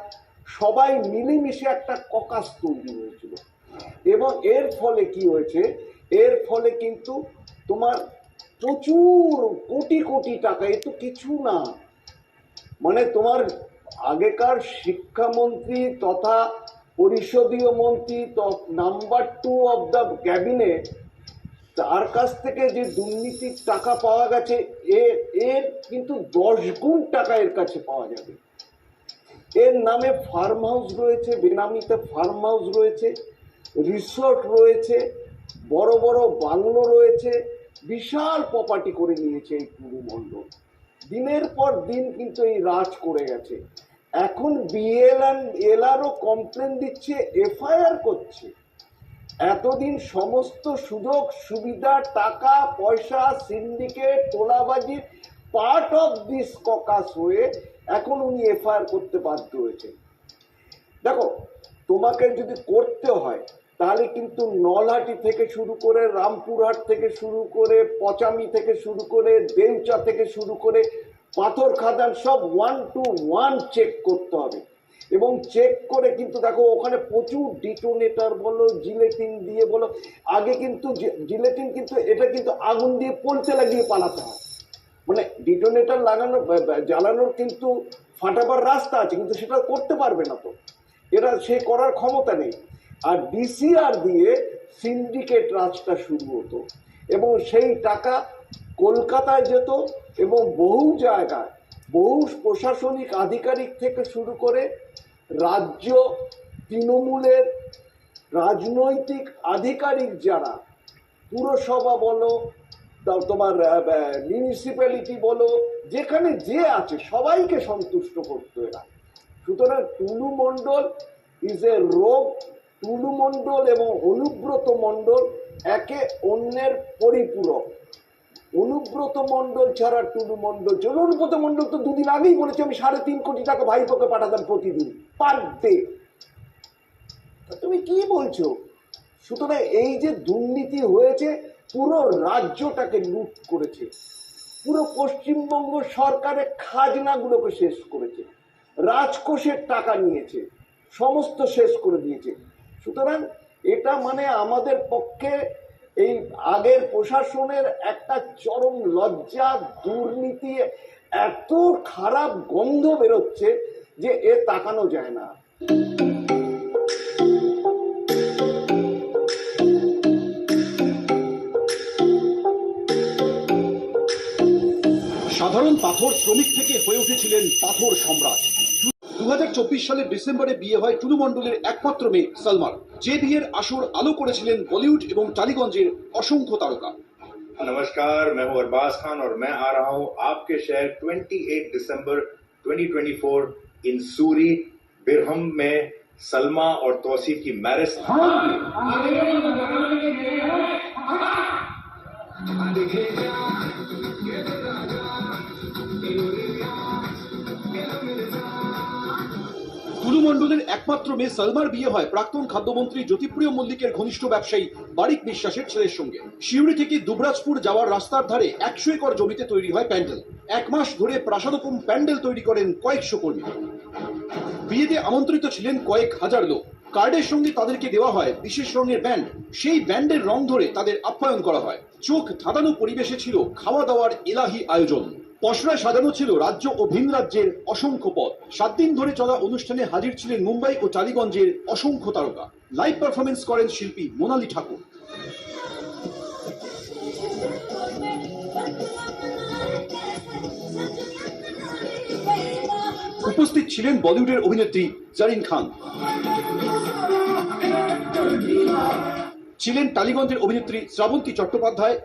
সবাই মিলেমিশে একটা ককাস তৈরি হয়েছিল। এবং এর ফলে কি হয়েছে, এর ফলে কিন্তু তোমার প্রচুর কোটি কোটি টাকা, এ তো কিছু না, মানে তোমার আগেকার শিক্ষামন্ত্রী তথা পরিষদীয় মন্ত্রী নাম্বার 2 অফ দ্য ক্যাবিনেট, তার কাছ থেকে যে দুর্নীতির টাকা পাওয়া গেছে এর কিন্তু 10 গুণ টাকা এর কাছে পাওয়া যাবে। এর নামে ফার্ম হাউস রয়েছে, বেনামিতে ফার্ম হাউস রয়েছে, রিসোর্ট রয়েছে, বড় বড় বাংলো রয়েছে, বিশাল প্রপার্টি করে নিয়েছে এই টুলু মণ্ডল। দিনের পর দিন কিন্তু এই রাজ করে গেছে। এখন বিএলআরও কমপ্লেন দিচ্ছে, এফআইআর করছে। এতদিন সমস্ত সুযোগ সুবিধা, টাকা পয়সা, সিন্ডিকেট, তোলাবাজির পার্ট অফ দিস ককাস হয়ে এখন উনি এফআইআর করতে বাধ্য হয়েছে। দেখো, তোমাকে যদি করতে হয় তাহলে কিন্তু নলহাটি থেকে শুরু করে, রামপুরহাট থেকে শুরু করে, পচামি থেকে শুরু করে, দেউচা থেকে শুরু করে, পাথর খাদান সব 1 to 1 চেক করতে হবে। এবং চেক করে কিন্তু দেখো ওখানে প্রচুর ডিটোনেটর বলো, জিলেটিন দিয়ে বলো, আগে কিন্তু জিলেটিন কিন্তু এটা কিন্তু আগুন দিয়ে পোলতে লাগিয়ে পালাতে হয়, মানে ডিটোনেটর লাগানো জ্বালানোর কিন্তু ফাটাবার রাস্তা আছে, কিন্তু সেটা করতে পারবে না, তো এটা সে করার ক্ষমতা নেই। আর ডিসিআর দিয়ে সিন্ডিকেট রাজটা শুরু হতো এবং সেই টাকা কলকাতায় যেত এবং বহু জায়গায় বহু প্রশাসনিক আধিকারিক থেকে শুরু করে রাজ্য তৃণমূলের রাজনৈতিক আধিকারিক যারা, পুরসভা বলো, তোমার মিউনিসিপ্যালিটি বলো, যেখানে যে আছে সবাইকে সন্তুষ্ট করতো এরা। সুতরাং টুলু মণ্ডল ইজ এ রোগ। টুলু মণ্ডল এবং অনুব্রত মণ্ডল একে অন্যের পরিপূরক। অনুব্রত মণ্ডল ছাড়া টুলু মণ্ডল, অনুব্রত মণ্ডল তো দুদিন আগেই বলেছে আমি 3.5 কোটি টাকা ভাইপোকে পাঠাতাম প্রতিদিন পার ডে। তুমি কি বলছো? সুতরাং এই যে দুর্নীতি হয়েছে, পুরো রাজ্যটাকে লুট করেছে, পুরো পশ্চিমবঙ্গ সরকারের খাজনাগুলোকে শেষ করেছে, রাজকোষের টাকা নিয়েছে, সমস্ত শেষ করে দিয়েছে। সুতরাং এটা মানে আমাদের পক্ষে এই আগের প্রশাসনের একটা চরম লজ্জা, দুর্নীতি, এত খারাপ গন্ধ বেরোচ্ছে যে এ তাকানো যায় না। সাধারণ পাথর শ্রমিক থেকে হয়ে উঠেছিলেন পাথর সম্রাট। 2024 সালের ডিসেম্বরে বিয়ে হয় টুলু মণ্ডলের একমাত্র মেয়ে সালমার, যে বিয়ের আসর আলো করেছিলেন বলিউড এবং টালিগঞ্জের অসংখ্য তারকা। नमस्कार, मैं हूं अरबाज खान और मैं आ रहा हूं आपके शहर 28 दिसंबर 2024 इन सूरी बिरहम में सलमा और तौसीफ की मैरिज। টুলু মণ্ডলের একমাত্র মেয়ে সালমার বিয়ে হয় প্রাক্তন খাদ্যমন্ত্রী জ্যোতিপ্রিয় মল্লিকের ঘনিষ্ঠ ব্যবসায়ী বারিক বিশ্বাসের ছেলের সঙ্গে। শিউড়ি থেকে দুবরাজপুর যাওয়ার রাস্তার ধারে 100 একর জমিতে তৈরি হয় প্যান্ডেল। 1 মাস ধরে প্রাসাদোপম প্যান্ডেল তৈরি করেন কয়েকশো কর্মী। বিয়েতে আমন্ত্রিত ছিলেন কয়েক হাজার লোক। কার্ডের সঙ্গে তাদেরকে দেওয়া হয় বিশেষ রঙের ব্যান্ড। সেই ব্যান্ডের রং ধরে তাদের আপ্যায়ন করা হয়। চোখ ধাঁধানো পরিবেশে ছিল খাওয়া দাওয়ার এলাহি আয়োজন। পসরায় সাজানো ছিল রাজ্য ও ভিন রাজ্যের অসংখ্য পদ। 7 দিন ধরে চলা অনুষ্ঠানে হাজির ছিলেন মুম্বাই ও টালিগঞ্জের অসংখ্য তারকা। লাইভ পারফরমেন্স করেন শিল্পী মোনালি ঠাকুর। উপস্থিত ছিলেন বলিউডের অভিনেত্রী জারিন খান, ছিলেন টালিগঞ্জের অভিনেত্রী শ্রাবন্তী চট্টোপাধ্যায়,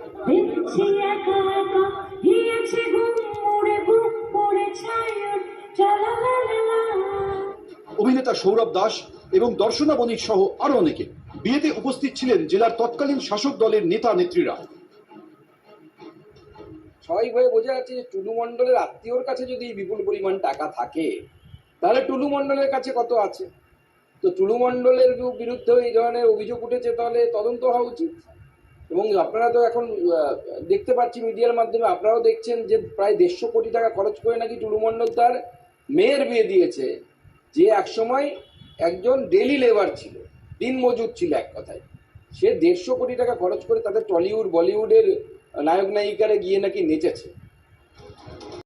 অভিনেতা সৌরভ দাস এবং দর্শনা বণিক সহ আরো অনেকে। বিয়েতে উপস্থিত ছিলেন জেলার তৎকালীন শাসক দলের নেতা নেত্রীরা। স্বাভাবিকভাবে বোঝা যাচ্ছে যে টুলু মণ্ডলের আত্মীয়র কাছে যদি বিপুল পরিমাণ টাকা থাকে, তাহলে টুলু মণ্ডলের কাছে কত আছে। তো টুলু মণ্ডলের বিরুদ্ধে এই ধরনের অভিযোগ উঠেছে, তাহলে তদন্ত হওয়া উচিত। এবং আপনারা তো এখন দেখতে পাচ্ছি মিডিয়ার মাধ্যমে, আপনারাও দেখছেন যে প্রায় 150 কোটি টাকা খরচ করে নাকি টুলু মণ্ডল তার মেয়ের বিয়ে দিয়েছে, যে একসময় একজন ডেলি লেবার ছিল, দিনমজুর ছিল এক কথায়। সে 150 কোটি টাকা খরচ করে তাদের টলিউড বলিউডের নায়ক নায়িকারা গিয়ে নাকি নেচেছে।